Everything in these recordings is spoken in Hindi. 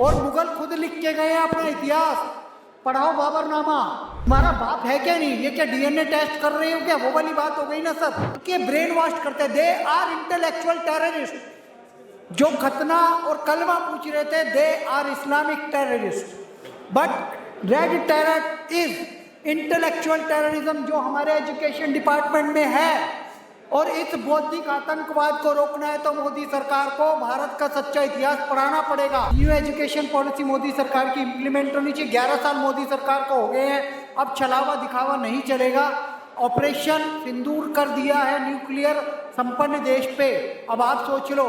और मुगल खुद लिख के गए हैं अपना इतिहास। पढ़ाओ बाबरनामा। तुम्हारा बाप है क्या? नहीं, ये क्या डीएनए टेस्ट कर रहे हो क्या? वो वाली बात हो गई ना सर, कि ब्रेन वॉश करते। They are intellectual terrorist. जो खतना और कलमा पूछ रहे थे, they are Islamic terrorist. But red terror is intellectual terrorism, जो हमारे एजुकेशन डिपार्टमेंट में है। और इस बौद्धिक आतंकवाद को रोकना है तो मोदी सरकार को भारत का सच्चा इतिहास पढ़ाना पड़ेगा। न्यू एजुकेशन पॉलिसी मोदी सरकार की इम्प्लीमेंट होनी चाहिए। 11 साल मोदी सरकार को हो गए हैं, अब छलावा दिखावा नहीं चलेगा। ऑपरेशन सिंदूर कर दिया है न्यूक्लियर संपन्न देश पे। अब आप सोच लो,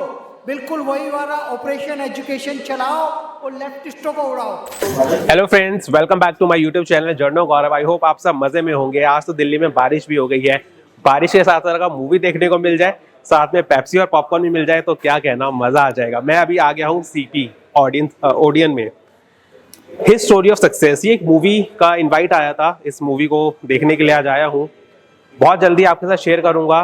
बिल्कुल वही वाला ऑपरेशन एजुकेशन चलाओ और लेफ्टिस्टों को उड़ाओ। Hello friends, welcome back to my YouTube channel journo Gaurav. I hope आप सब मजे में होंगे। आज तो दिल्ली में बारिश भी हो गई है। बारिश के साथ अगर मूवी देखने को मिल जाए, साथ में पेप्सी और पॉपकॉर्न भी मिल जाए तो क्या कहना, मजा आ जाएगा। मैं अभी आ गया हूँ सीपी ओडियन में। हिज स्टोरी ऑफ सक्सेस, ये एक मूवी का इनवाइट आया था। इस मूवी को देखने के लिए आज आया हूँ। बहुत जल्दी आपके साथ शेयर करूंगा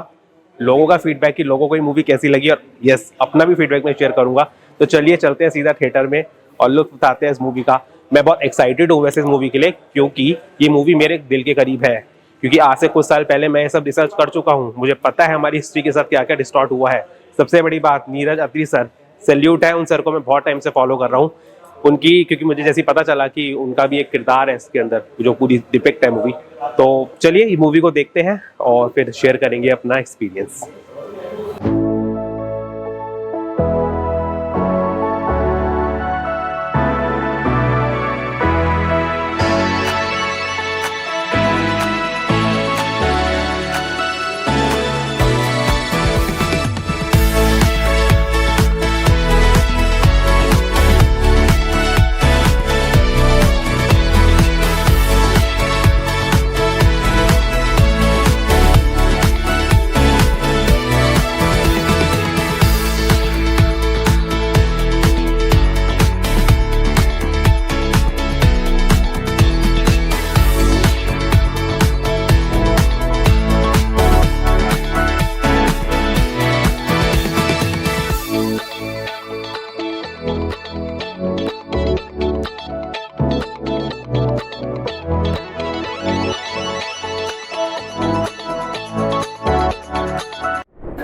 लोगों का फीडबैक कि लोगों को ये मूवी कैसी लगी, और यस, अपना भी फीडबैक मैं शेयर करूंगा। तो चलिए चलते हैं सीधा थिएटर में और लुत्फ उठाते हैं इस मूवी का। मैं बहुत एक्साइटेड हूँ वैसे इस मूवी के लिए, क्योंकि ये मूवी मेरे दिल के करीब है। क्योंकि आज से कुछ साल पहले मैं ये सब रिसर्च कर चुका हूँ। मुझे पता है हमारी हिस्ट्री के साथ क्या क्या डिस्टॉर्ट हुआ है। सबसे बड़ी बात, नीरज अत्री सर, सैल्यूट है उन सर को। मैं बहुत टाइम से फॉलो कर रहा हूँ उनकी, क्योंकि मुझे जैसे पता चला कि उनका भी एक किरदार है इसके अंदर जो पूरी डिपिक्ट है मूवी। तो चलिए ये मूवी को देखते हैं और फिर शेयर करेंगे अपना experience.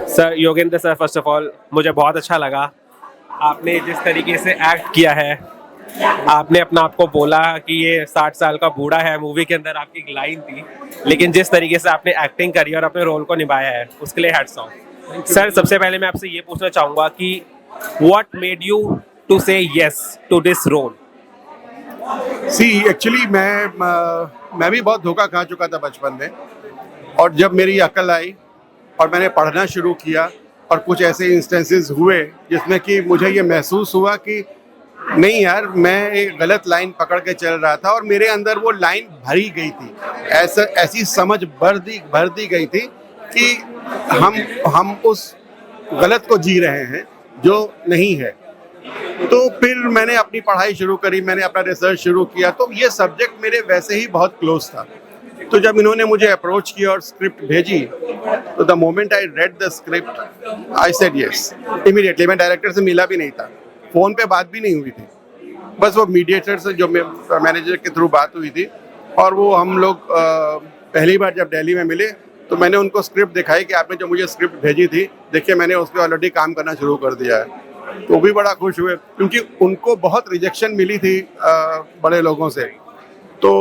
Sir Yogendra sir, first of all मुझे बहुत अच्छा लगा आपने जिस तरीके से एक्ट किया है। आपने अपना आपको बोला कि ये 60 साल का बूढ़ा है। मूवी के अंदर आपकी एक लाइन थी, लेकिन जिस तरीके से आपने एक्टिंग करी और अपने रोल को निभाया है, उसके लिए हैट्स ऑफ। सर सबसे पहले मैं आपसे ये पूछना चाहूँगा कि what made you to say yes to this role? See actually मैं भी बहुत धोखा खा चुका था बचपन में, और जब मेरी अकल आई और मैंने पढ़ना शुरू किया और कुछ ऐसे इंस्टेंसेस हुए जिसमें कि मुझे ये महसूस हुआ कि नहीं यार, मैं एक गलत लाइन पकड़ के चल रहा था और मेरे अंदर वो लाइन भरी गई थी। ऐसी समझ भर दी गई थी कि हम उस गलत को जी रहे हैं जो नहीं है। तो फिर मैंने अपनी पढ़ाई शुरू करी, मैंने अपना रिसर्च शुरू किया। तो ये सब्जेक्ट मेरे वैसे ही बहुत क्लोज था। तो जब इन्होंने मुझे अप्रोच किया और स्क्रिप्ट भेजी, तो the moment I read the script I said yes immediately. मैं डायरेक्टर से मिला भी नहीं था, फ़ोन पे बात भी नहीं हुई थी, बस वो मीडिएटर से जो मैनेजर के थ्रू बात हुई थी। और वो हम लोग पहली बार जब दिल्ली में मिले तो मैंने उनको स्क्रिप्ट दिखाई कि आपने जो मुझे स्क्रिप्ट भेजी थी, देखिए मैंने उस पर ऑलरेडी काम करना शुरू कर दिया है। तो भी बड़ा खुश हुए, क्योंकि उनको बहुत रिजेक्शन मिली थी बड़े लोगों से। तो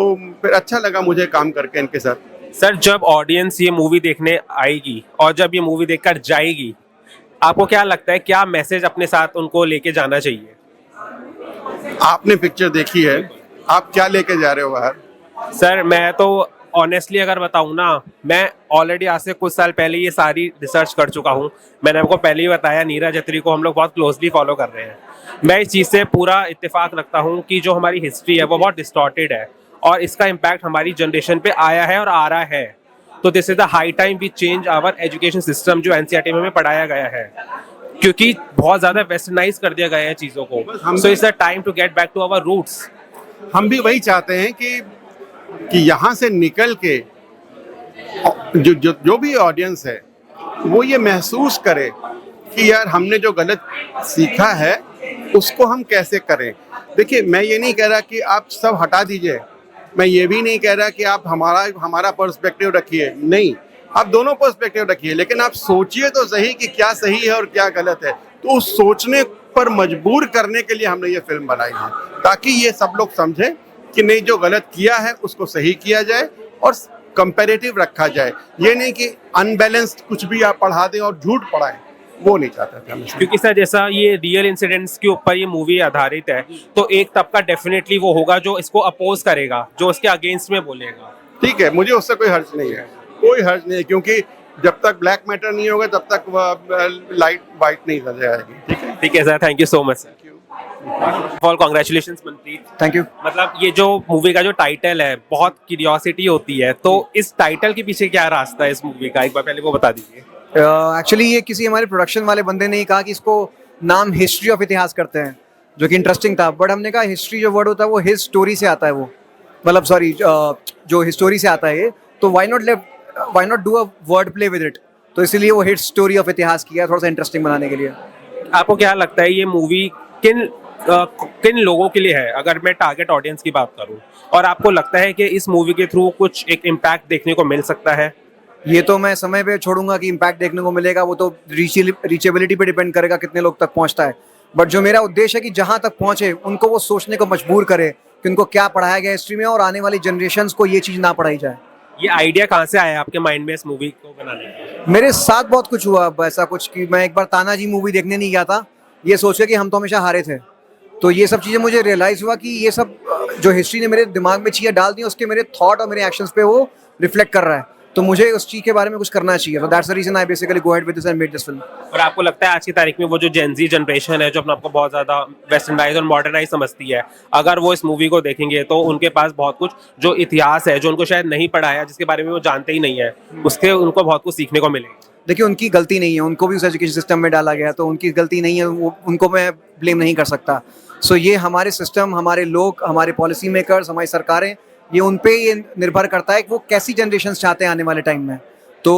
फिर अच्छा लगा मुझे काम करके इनके साथ। सर जब ऑडियंस ये मूवी देखने आएगी और जब ये मूवी देखकर जाएगी, आपको क्या लगता है, क्या मैसेज अपने साथ उनको लेके जाना चाहिए? आपने पिक्चर देखी है, आप क्या लेके जा रहे हो बाहर? सर मैं तो ऑनेस्टली अगर बताऊं ना, मैं ऑलरेडी आज से कुछ साल पहले ये सारी रिसर्च कर चुका हूँ। मैंने आपको पहले ही बताया, नीरज अत्री को हम लोग बहुत क्लोजली फॉलो कर रहे हैं। मैं इस चीज़ से पूरा इत्तेफाक रखता हूँ कि जो हमारी हिस्ट्री है वो बहुत डिस्टॉर्टेड है और इसका इम्पैक्ट हमारी जनरेशन पे आया है और आ रहा है। तो this is the high time we change our education system, जो एनसीईआरटी में हमें पढ़ाया गया है, क्योंकि बहुत ज़्यादा वेस्टर्नाइज कर दिया गया है चीज़ों को। So it's the time to get back to our roots. हम भी वही चाहते हैं कि यहाँ से निकल के जो भी ऑडियंस है वो ये महसूस करे कि यार हमने जो गलत सीखा है उसको हम कैसे करें। देखिए, मैं ये नहीं कह रहा कि आप सब हटा दीजिए, मैं ये भी नहीं कह रहा कि आप हमारा पर्सपेक्टिव रखिए, नहीं, आप दोनों पर्सपेक्टिव रखिए, लेकिन आप सोचिए तो सही कि क्या सही है और क्या गलत है। तो उस सोचने पर मजबूर करने के लिए हमने ये फिल्म बनाई है, ताकि ये सब लोग समझें कि नहीं, जो गलत किया है उसको सही किया जाए और कंपैरेटिव रखा जाए। ये नहीं कि अनबैलेंस्ड कुछ भी आप पढ़ा दें और झूठ पढ़ाएं, वो नहीं चाहते थे हम। क्योंकि सर जैसा ये रियल इंसिडेंट्स के ऊपर ये मूवी आधारित है, तो एक तबका डेफिनेटली वो होगा जो इसको अपोज करेगा, जो इसके अगेंस्ट में बोलेगा। ठीक है, मुझे उससे कोई हर्ज नहीं है, कोई हर्ज नहीं है, क्योंकि जब तक ब्लैक मैटर नहीं होगा तब तक लाइट वाइट नहीं नजर आएगी। ठीक है sir, thank you so much sir. For congratulation Manpreet. Thank you. मतलब ये जो मूवी का जो टाइटल है, बहुत क्यूरियोसिटी होती है, तो इस टाइटल के पीछे क्या रास्ता है इस मूवी का, एक बार पहले वो बता दीजिए। एक्चुअली ये किसी हमारे प्रोडक्शन वाले बंदे ने ही कहा कि इसको नाम हिस्ट्री ऑफ इतिहास करते हैं, जो कि इंटरेस्टिंग था, बट हमने कहा हिस्ट्री जो वर्ड होता है वो हिज स्टोरी से आता है, वो मतलब सॉरी जो हिस्टोरी से आता है ये, तो why not do a word play with it, तो इसीलिए वो हिट स्टोरी ऑफ इतिहास किया, थोड़ा सा इंटरेस्टिंग बनाने के लिए। आपको क्या लगता है ये मूवी किन लोगों के लिए है, अगर मैं टारगेट ऑडियंस की बात करूं, और आपको लगता है कि इस मूवी के थ्रू कुछ एक इम्पैक्ट देखने को मिल सकता है? ये तो मैं समय पे छोड़ूंगा कि इम्पैक्ट देखने को मिलेगा, वो तो रीचेबिलिटी पे डिपेंड करेगा कितने लोग तक पहुंचता है, बट जो मेरा उद्देश्य है कि जहां तक पहुंचे उनको वो सोचने को मजबूर करे कि उनको क्या पढ़ाया गया हिस्ट्री में और आने वाली जनरेशन्स को ये चीज़ ना पढ़ाई जाए। ये आइडिया कहाँ से आया आपके माइंड में इस मूवी को बनाने का? मेरे साथ बहुत कुछ हुआ, ऐसा कुछ कि मैं एक बार तानाजी मूवी देखने नहीं गया था, ये सोच के कि हम तो हमेशा हारे थे, तो ये सब चीज़ें मुझे रियलाइज़ हुआ कि ये सब जो हिस्ट्री ने मेरे दिमाग में चीज़ें डाल दी, उसके मेरे थॉट और मेरे एक्शंस पे वो रिफ्लेक्ट कर रहा है, तो मुझे उस चीज़ के बारे में कुछ करना चाहिए, तो that's the reason I basically go ahead with this and made this film. और आपको लगता है आज की तारीख में वो जो जेनजी जनरेशन है, जो अपने आपको बहुत ज़्यादा वेस्टर्नाइज और मॉडर्नाइज समझती है, अगर वो इस मूवी को देखेंगे तो उनके पास बहुत कुछ जो इतिहास है, जो उनको शायद नहीं पढ़ा है, जिसके बारे में वो जानते ही नहीं है, उसके उनको बहुत कुछ सीखने को मिलेगा? देखिए, उनकी गलती नहीं है, उनको भी उस एजुकेशन सिस्टम में डाला गया है, तो उनकी गलती नहीं है, वो उनको मैं ब्लेम नहीं कर सकता। सो ये हमारे सिस्टम, हमारे लोग, हमारे पॉलिसी मेकर्स, हमारी सरकारें, ये उन पे ये निर्भर करता है कि वो कैसी जनरेशन चाहते हैं आने वाले टाइम में। तो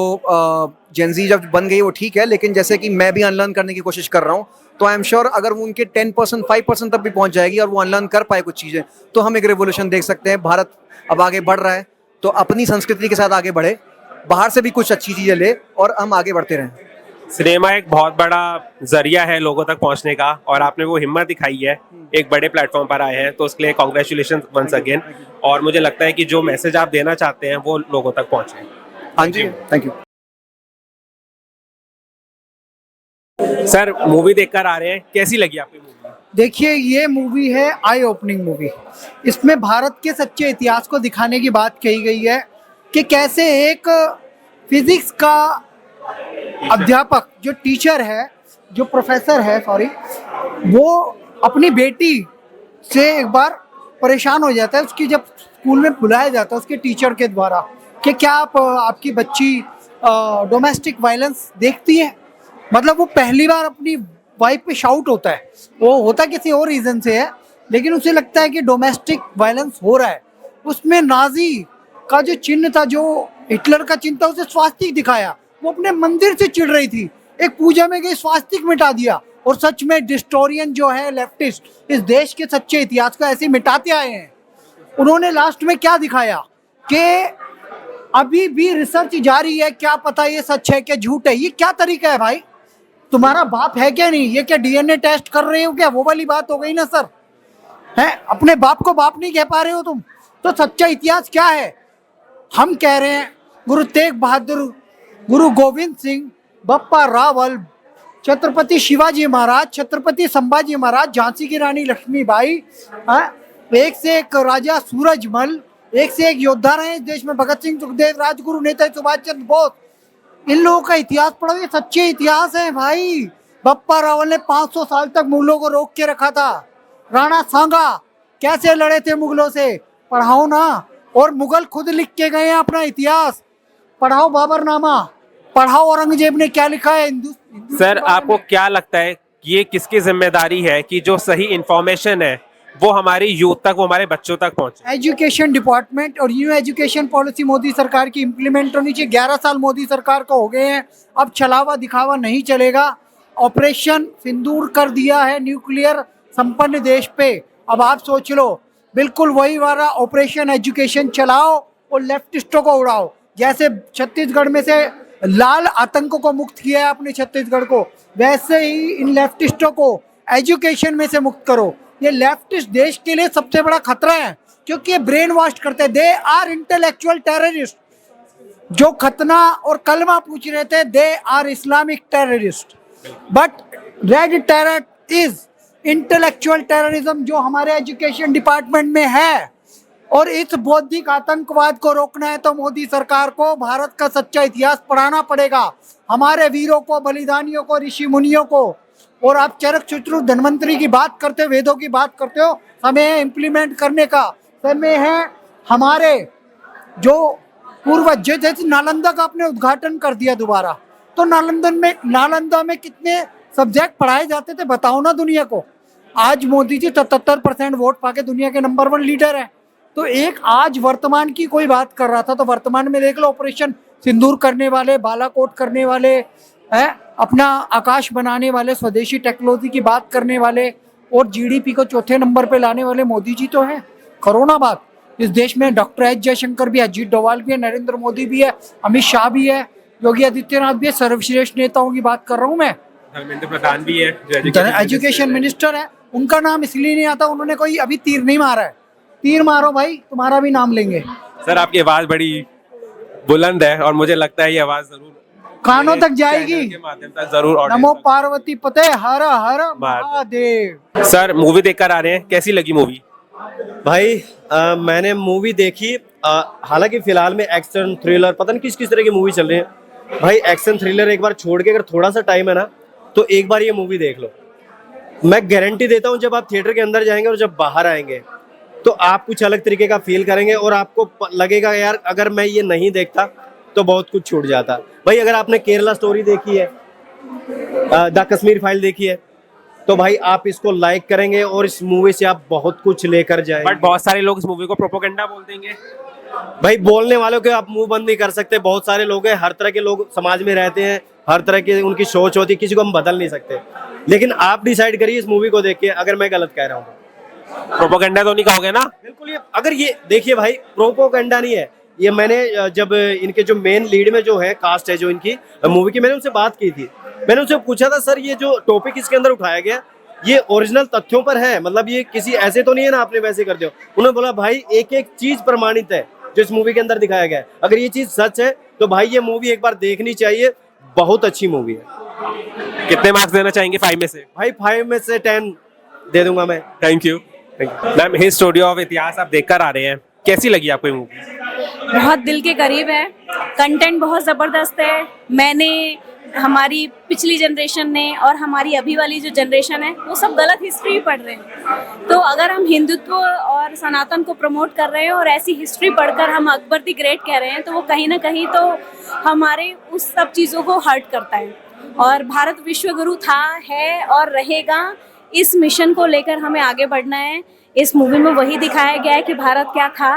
जेनजी जब बन गई वो ठीक है, लेकिन जैसे कि मैं भी अनलर्न करने की कोशिश कर रहा हूँ, तो आई एम श्योर अगर वो उनके 10% 5% तक भी पहुँच जाएगी और वो अनलर्न कर पाए कुछ चीज़ें, तो हम एक रेवोल्यूशन देख सकते हैं। भारत अब आगे बढ़ रहा है, तो अपनी संस्कृति के साथ आगे बढ़े, बाहर से भी कुछ अच्छी चीज़ें ले और हम आगे बढ़ते रहें। सिनेमा एक बहुत बड़ा जरिया है लोगों तक पहुंचने का, और आपने वो हिम्मत दिखाई है, एक बड़े प्लेटफॉर्म पर आए हैं, तो उसके लिए कॉन्ग्रेचुलेशन वंस अगेन। और मुझे लगता है कि जो मैसेज आप देना चाहते हैं वो लोगों तक पहुंचे। हाँ जी, थैंक यू सर, मूवी देखकर आ रहे हैं, कैसी लगी आपकी मूवी? देखिए, ये मूवी है आई ओपनिंग मूवी। इसमें भारत के सच्चे इतिहास को दिखाने की बात कही गई है कि कैसे एक फिजिक्स का अध्यापक, जो टीचर है, जो प्रोफेसर है सॉरी, वो अपनी बेटी से एक बार परेशान हो जाता है, उसकी जब स्कूल में बुलाया जाता है उसके टीचर के द्वारा कि क्या आपकी बच्ची डोमेस्टिक वायलेंस देखती है। मतलब वो पहली बार अपनी वाइफ पे शाउट होता है, वो होता किसी और रीज़न से है, लेकिन उसे लगता है कि डोमेस्टिक वायलेंस हो रहा है। उसमें नाजी का जो चिन्ह था, जो हिटलर का चिन्ह था, उसे स्वास्तिक दिखाया। वो अपने मंदिर से चिढ़ रही थी, एक पूजा में गई, स्वास्तिक मिटा दिया। और सच में डिस्टोरियन जो है, लेफ्टिस्ट, इस देश के सच्चे इतिहास को ऐसे मिटाते आए हैं। उन्होंने लास्ट में क्या दिखाया कि अभी भी रिसर्च जारी है, क्या पता ये सच है क्या झूठ है। ये क्या तरीका है भाई? तुम्हारा बाप है क्या नहीं? ये क्या डीएनए टेस्ट कर रहे हो क्या? वो वाली बात हो गई ना सर, है? अपने बाप को बाप नहीं कह पा रहे हो तुम, तो सच्चा इतिहास क्या है? हम कह रहे हैं गुरु तेग बहादुर, गुरु गोविंद सिंह, बप्पा रावल, छत्रपति शिवाजी महाराज, छत्रपति संभाजी महाराज, झांसी की रानी लक्ष्मीबाई, एक से एक राजा सूरजमल, एक से एक योद्धा रहे इस देश में, भगत सिंह, सुखदेव, राजगुरु, नेताजी सुभाष चंद्र बोस। इन लोगों का इतिहास पढ़ो, ये सच्चे इतिहास है भाई। बप्पा रावल ने 500 साल तक मुगलों को रोक के रखा था। राणा सांगा कैसे लड़े थे मुगलों से, पढ़ाओ ना। और मुगल खुद लिख के गए हैं अपना इतिहास, पढ़ाओ बाबरनामा, पढ़ाओ औरंगजेब ने क्या लिखा है। सर, आपको क्या लगता है ये किसकी जिम्मेदारी है कि जो सही इंफॉर्मेशन है वो हमारी यूथ तक, वो हमारे बच्चों तक पहुंचे? एजुकेशन डिपार्टमेंट और न्यू एजुकेशन पॉलिसी मोदी सरकार की इम्प्लीमेंट होनी चाहिए। 11 साल मोदी सरकार को हो गए हैं, अब छलावा दिखावा नहीं चलेगा। ऑपरेशन सिंदूर कर दिया है न्यूक्लियर संपन्न देश पे, अब आप सोच लो, बिल्कुल वही वाला ऑपरेशन एजुकेशन चलाओ और लेफ्टिस्टों को उड़ाओ। जैसे छत्तीसगढ़ में से लाल आतंक को मुक्त किया है अपने छत्तीसगढ़ को, वैसे ही इन लेफ्टिस्टों को एजुकेशन में से मुक्त करो। ये लेफ्टिस्ट देश के लिए सबसे बड़ा खतरा है, क्योंकि ये ब्रेन वॉश करते हैं। They are intellectual terrorist. जो खतना और कलमा पूछ रहे थे, they are Islamic terrorist. But red terror is intellectual terrorism, जो हमारे एजुकेशन डिपार्टमेंट में है। और इस बौद्धिक आतंकवाद को रोकना है तो मोदी सरकार को भारत का सच्चा इतिहास पढ़ाना पड़ेगा, हमारे वीरों को, बलिदानियों को, ऋषि मुनियों को। और आप चरक चुचरू धन्वंतरी की बात करते हो, वेदों की बात करते हो, समय है इम्प्लीमेंट करने का। समय है हमारे जो पूर्वज, जैसे नालंदा का आपने उद्घाटन कर दिया दोबारा, तो नालंदा में कितने सब्जेक्ट पढ़ाए जाते थे बताओ ना दुनिया को। आज मोदी जी 77% वोट पाके दुनिया के नंबर 1 लीडर है। तो एक आज वर्तमान की कोई बात कर रहा था, तो वर्तमान में देख लो, ऑपरेशन सिंदूर करने वाले, बालाकोट करने वाले हैं, अपना आकाश बनाने वाले, स्वदेशी टेक्नोलॉजी की बात करने वाले और जीडीपी को चौथे नंबर पे लाने वाले मोदी जी तो हैं। कोरोना बात, इस देश में डॉक्टर एस जयशंकर भी है, अजीत डोभाल भी है, नरेंद्र मोदी भी है, अमित शाह भी है, योगी आदित्यनाथ भी है। सर्वश्रेष्ठ नेताओं की बात कर रहा हूँ मैं। धर्मेंद्र प्रधान भी है, एजुकेशन मिनिस्टर है, उनका नाम इसलिए नहीं आता, उन्होंने कोई अभी तीर नहीं मारा है। तीर मारो भाई, तुम्हारा भी नाम लेंगे। सर आपकी आवाज बड़ी बुलंद है और मुझे लगता है ये आवाज जरूर कानों तक जाएगी के माध्यम तक जरूर। नमो पार्वती पते, हर हर महादेव। सर मूवी देखकर आ रहे हैं, कैसी लगी मूवी? भाई मैंने मूवी देखी, हालांकि फिलहाल में एक्शन थ्रिलर पता नहीं किस किस तरह की मूवी चल रही है। भाई एक्शन थ्रिलर एक बार छोड़ के अगर थोड़ा सा टाइम है ना, तो एक बार ये मूवी देख लो। मैं गारंटी देता हूँ, जब आप थिएटर के अंदर जाएंगे और जब बाहर आएंगे तो आप कुछ अलग तरीके का फील करेंगे और आपको लगेगा यार अगर मैं ये नहीं देखता तो बहुत कुछ छूट जाता। भाई अगर आपने केरला स्टोरी देखी है, द कश्मीर फाइल देखी है, तो भाई आप इसको लाइक करेंगे और इस मूवी से आप बहुत कुछ लेकर जाएंगे। बट बहुत सारे लोग इस मूवी को प्रोपोगेंडा बोल देंगे। भाई बोलने वालों के आप मुंह बंद नहीं कर सकते। बहुत सारे लोग हैं, हर तरह के लोग समाज में रहते हैं, हर तरह की उनकी सोच होती है, किसी को हम बदल नहीं सकते। लेकिन आप डिसाइड करिए इस मूवी को देख के अगर मैं गलत कह रहा हूँ। प्रोपोगेंडा तो नहीं कहोगे ना? बिल्कुल, ये अगर ये देखिए भाई प्रोपोगेंडा नहीं है ये। मैंने जब इनके जो मेन लीड में जो है कास्ट है जो इनकी मूवी की, मैंने उनसे बात की थी। मैंने उनसे पूछा था सर ये जो टॉपिक इसके अंदर उठाया गया ये ओरिजिनल तथ्यों पर है, मतलब ये किसी ऐसे तो नहीं है ना आपने वैसे कर दिया। उन्होंने बोला भाई एक एक चीज प्रमाणित है जो इस मूवी के अंदर दिखाया गया है। अगर ये चीज सच है तो भाई ये मूवी एक बार देखनी चाहिए, बहुत अच्छी मूवी है। कितने मार्क्स देना चाहेंगे 5 में से? भाई 5 में से 10 दे दूंगा मैं। Thank you. मैम हिस्ट स्टूडियो ऑफ इतिहास आप देखकर आ रहे हैं, कैसी लगी आपको ये मूवी? बहुत दिल के करीब है, कंटेंट बहुत ज़बरदस्त है। मैंने, हमारी पिछली जनरेशन ने और हमारी अभी वाली जो जनरेशन है वो सब गलत हिस्ट्री पढ़ रहे हैं। तो अगर हम हिंदुत्व और सनातन को प्रमोट कर रहे हैं और ऐसी हिस्ट्री पढ़कर हम अकबर द ग्रेट कह रहे हैं, तो वो कहीं ना कहीं तो हमारे उस सब चीज़ों को हर्ट करता है। और भारत विश्वगुरु था, है और रहेगा। इस मिशन को लेकर हमें आगे बढ़ना है। इस मूवी में वही दिखाया गया है कि भारत क्या था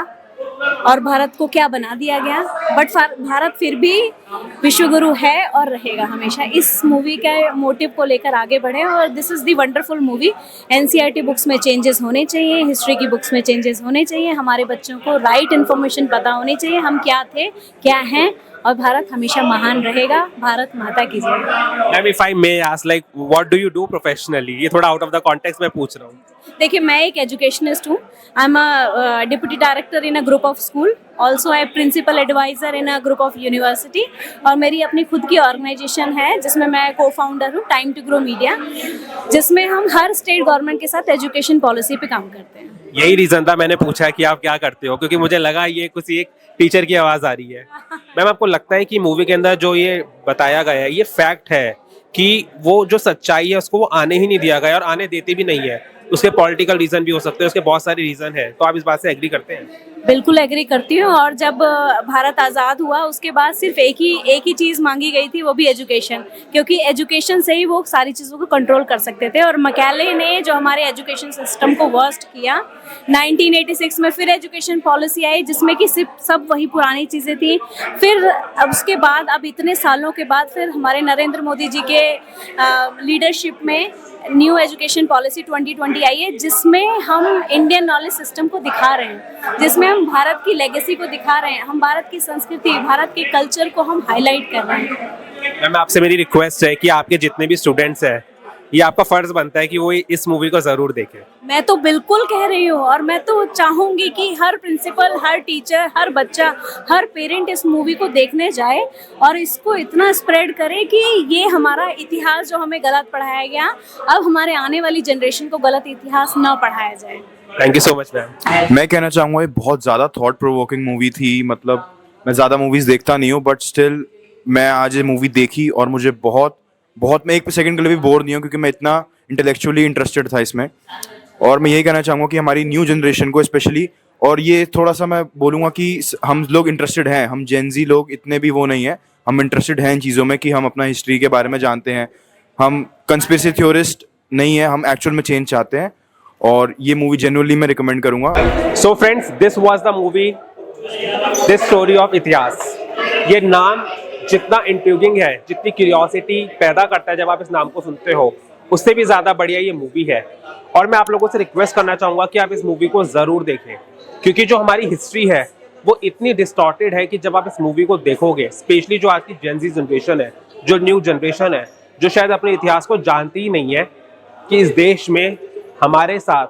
और भारत को क्या बना दिया गया, बट भारत फिर भी विश्वगुरु है और रहेगा हमेशा। इस मूवी के मोटिव को लेकर आगे बढ़े और this is the wonderful movie. NCERT books में चेंजेस होने चाहिए, हिस्ट्री की बुक्स में चेंजेस होने चाहिए, हमारे बच्चों को राइट इन्फॉर्मेशन पता होनी चाहिए, हम क्या थे क्या हैं, और भारत हमेशा महान रहेगा। भारत माता की जय। Ma'am if I may ask like what do you do professionally? ये थोड़ा आउट ऑफ द कॉन्टेक्स्ट में पूछ रहा हूँ। देखिए मैं एक एजुकेशनिस्ट हूँ। I am a deputy director in a group of school, also I principal advisor in a group of university. और मेरी अपनी खुद की ऑर्गेनाइजेशन है जिसमें मैं को फाउंडर हूँ, टाइम टू ग्रो मीडिया, जिसमें हम हर स्टेट गवर्नमेंट के साथ एजुकेशन पॉलिसी पे काम करते हैं। यही रीजन था मैंने पूछा कि आप क्या करते हो, क्योंकि मुझे लगा ये कुछ एक टीचर की आवाज आ रही है। मैम आपको लगता है कि मूवी के अंदर जो ये बताया गया है ये फैक्ट है कि वो जो सच्चाई है उसको वो आने ही नहीं दिया गया और आने देते भी नहीं है? उसके पॉलिटिकल रीजन भी हो सकते हैं, उसके बहुत सारे रीजन है, तो आप इस बात से एग्री करते हैं? बिल्कुल एग्री करती हूँ। और जब भारत आज़ाद हुआ उसके बाद सिर्फ एक ही चीज़ मांगी गई थी, वो भी एजुकेशन, क्योंकि एजुकेशन से ही वो सारी चीज़ों को कंट्रोल कर सकते थे। और मैकाले ने जो हमारे एजुकेशन सिस्टम को वर्स्ट किया, 1986 में फिर एजुकेशन पॉलिसी आई जिसमें कि सिर्फ सब वही पुरानी चीज़ें थी। फिर अब उसके बाद, अब इतने सालों के बाद फिर हमारे नरेंद्र मोदी जी के लीडरशिप में न्यू एजुकेशन पॉलिसी 2020 आई है, जिसमें हम इंडियन नॉलेज सिस्टम को दिखा रहे हैं, जिसमें हम भारत की लेगेसी को दिखा रहे हैं, हम भारत की संस्कृति, भारत के कल्चर को हम हाईलाइट कर रहे हैं। मैम आपसे मेरी रिक्वेस्ट है कि आपके जितने भी स्टूडेंट्स हैं, ये आपका फर्ज बनता है कि वो इस मूवी को जरूर देखें। मैं तो बिल्कुल कह रही हूँ, और मैं तो चाहूँगी कि हर प्रिंसिपल, हर टीचर, हर बच्चा, हर पेरेंट इस मूवी को देखने जाए और इसको इतना स्प्रेड करे कि ये हमारा इतिहास जो हमें गलत पढ़ाया गया, अब हमारे आने वाली जनरेशन को गलत इतिहास ना पढ़ाया जाए। Thank you so much ma'am. मैं कहना चाहूँगा ये बहुत ज़्यादा थॉट प्रोवोकिंग मूवी थी। मतलब मैं ज़्यादा मूवीज़ देखता नहीं हूँ, बट स्टिल मैं आज ये मूवी देखी और मुझे बहुत मैं एक सेकंड के लिए भी बोर नहीं हूँ, क्योंकि मैं इतना इंटेलेक्चुअली इंटरेस्टेड था इसमें। और मैं यही कहना चाहूँगा कि हमारी न्यू जनरेशन को स्पेशली, और ये थोड़ा सा मैं बोलूँगा कि हम लोग इंटरेस्टेड हैं, हम जेनजी लोग इतने भी वो नहीं है, हम इंटरेस्टेड हैं इन चीज़ों में कि हम अपना हिस्ट्री के बारे में जानते हैं, हम कंस्पिरेसी थ्योरिस्ट नहीं है, हम एक्चुअल में चेंज चाहते हैं। और ये मूवी जेन्युइनली मैं रिकमेंड करूँगा। So friends, this was the movie this story of इतिहास। ये नाम जितना इंट्रिगिंग है, जितनी क्यूरियोसिटी पैदा करता है जब आप इस नाम को सुनते हो, उससे भी ज़्यादा बढ़िया ये मूवी है। और मैं आप लोगों से रिक्वेस्ट करना चाहूँगा कि आप इस मूवी को ज़रूर देखें, क्योंकि जो हमारी हिस्ट्री है वो इतनी डिस्टॉर्टेड है कि जब आप इस मूवी को देखोगे, स्पेशली जो आज की जेनजी जनरेशन है, जो न्यू जनरेशन है, जो शायद अपने इतिहास को जानती ही नहीं है कि इस देश में हमारे साथ,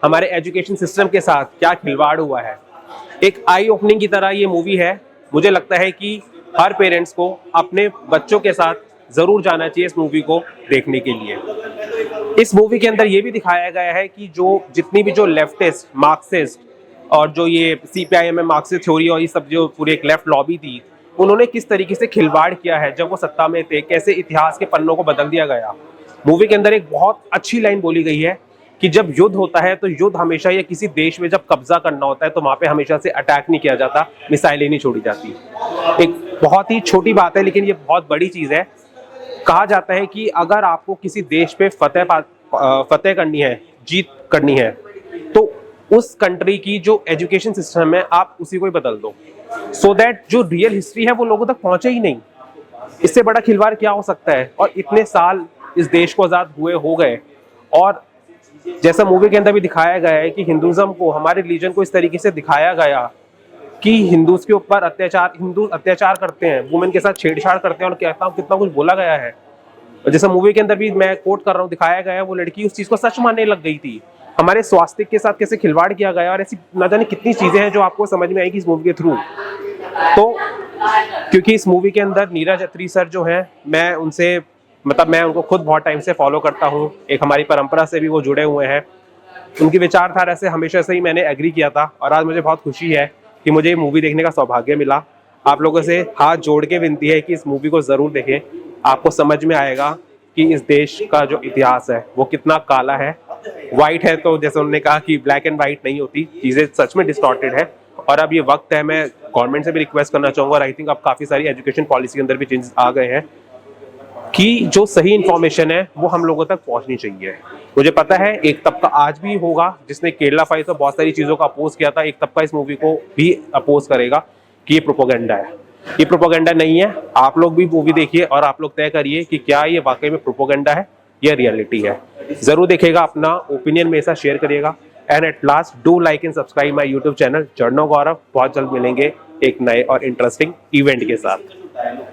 हमारे एजुकेशन सिस्टम के साथ क्या खिलवाड़ हुआ है। एक आई ओपनिंग की तरह ये मूवी है। मुझे लगता है कि हर पेरेंट्स को अपने बच्चों के साथ ज़रूर जाना चाहिए इस मूवी को देखने के लिए। इस मूवी के अंदर ये भी दिखाया गया है कि जो जितनी भी जो लेफ्टिस्ट, मार्क्सिस्ट और जो ये CPIM में मार्क्सिस्ट थ्योरी और ये सब जो पूरी एक लेफ्ट लॉबी थी, उन्होंने किस तरीके से खिलवाड़ किया है जब वो सत्ता में थे, कैसे इतिहास के पन्नों को बदल दिया गया। मूवी के अंदर एक बहुत अच्छी लाइन बोली गई है कि जब युद्ध होता है तो युद्ध हमेशा, या किसी देश में जब कब्जा करना होता है तो वहाँ पे हमेशा से अटैक नहीं किया जाता, मिसाइलें नहीं छोड़ी जाती। एक बहुत ही छोटी बात है लेकिन ये बहुत बड़ी चीज़ है। कहा जाता है कि अगर आपको किसी देश पे फतेह करनी है, जीत करनी है, तो उस कंट्री की जो एजुकेशन सिस्टम है आप उसी को ही बदल दो, सो दैट जो रियल हिस्ट्री है वो लोगों तक पहुंचे ही नहीं। इससे बड़ा खिलवाड़ क्या हो सकता है। और इतने साल इस देश को आज़ाद हुए हो गए, और जैसा मूवी के अंदर भी दिखाया गया है कि हिंदुज़म को, हमारे रिलीजन को इस तरीके से दिखाया गया कि हिंदूज के ऊपर हिंदू अत्याचार करते हैं, वुमेन के साथ छेड़छाड़ करते हैं, और कितना कुछ बोला गया है। जैसा मूवी के अंदर भी मैं कोट कर रहा हूँ, दिखाया गया है वो लड़की उस चीज को सच मानने लग गई थी। हमारे स्वास्थ्य के साथ कैसे खिलवाड़ किया गया, और ऐसी न जाने कितनी चीजें हैं जो आपको समझ में आएगी इस मूवी के थ्रू। तो क्योंकि इस मूवी के अंदर नीरज अत्री सर जो हैं, मैं उनको खुद बहुत टाइम से फॉलो करता हूँ, एक हमारी परंपरा से भी वो जुड़े हुए हैं। उनकी विचारधारा से हमेशा से ही मैंने एग्री किया था, और आज मुझे बहुत खुशी है कि मुझे ये मूवी देखने का सौभाग्य मिला। आप लोगों से हाथ जोड़ के विनती है कि इस मूवी को ज़रूर देखें। आपको समझ में आएगा कि इस देश का जो इतिहास है वो कितना काला है। वाइट है तो जैसे उन्होंने कहा कि ब्लैक एंड वाइट नहीं होती, चीज़ें सच में डिस्टॉर्टेड है। और अब ये वक्त है, मैं गवर्नमेंट से भी रिक्वेस्ट करना चाहूँगा, और आई थिंक अब काफ़ी सारी एजुकेशन पॉलिसी के अंदर भी चेंजेस आ गए हैं कि जो सही इन्फॉर्मेशन है वो हम लोगों तक पहुंचनी चाहिए। मुझे पता है एक तबका आज भी होगा जिसने केरला फाइल्स पर बहुत सारी चीज़ों का अपोज किया था, एक तबका इस मूवी को भी अपोज करेगा कि ये प्रोपोगेंडा है। ये प्रोपोगेंडा नहीं है। आप लोग भी मूवी देखिए और आप लोग तय करिए कि क्या ये वाकई में प्रोपोगेंडा है या रियलिटी है। जरूर देखिएगा, अपना ओपिनियन मेरे साथ शेयर करिएगा। And at last, do like and subscribe my YouTube channel journo Gaurav. बहुत जल्द मिलेंगे एक नए और इंटरेस्टिंग इवेंट के साथ।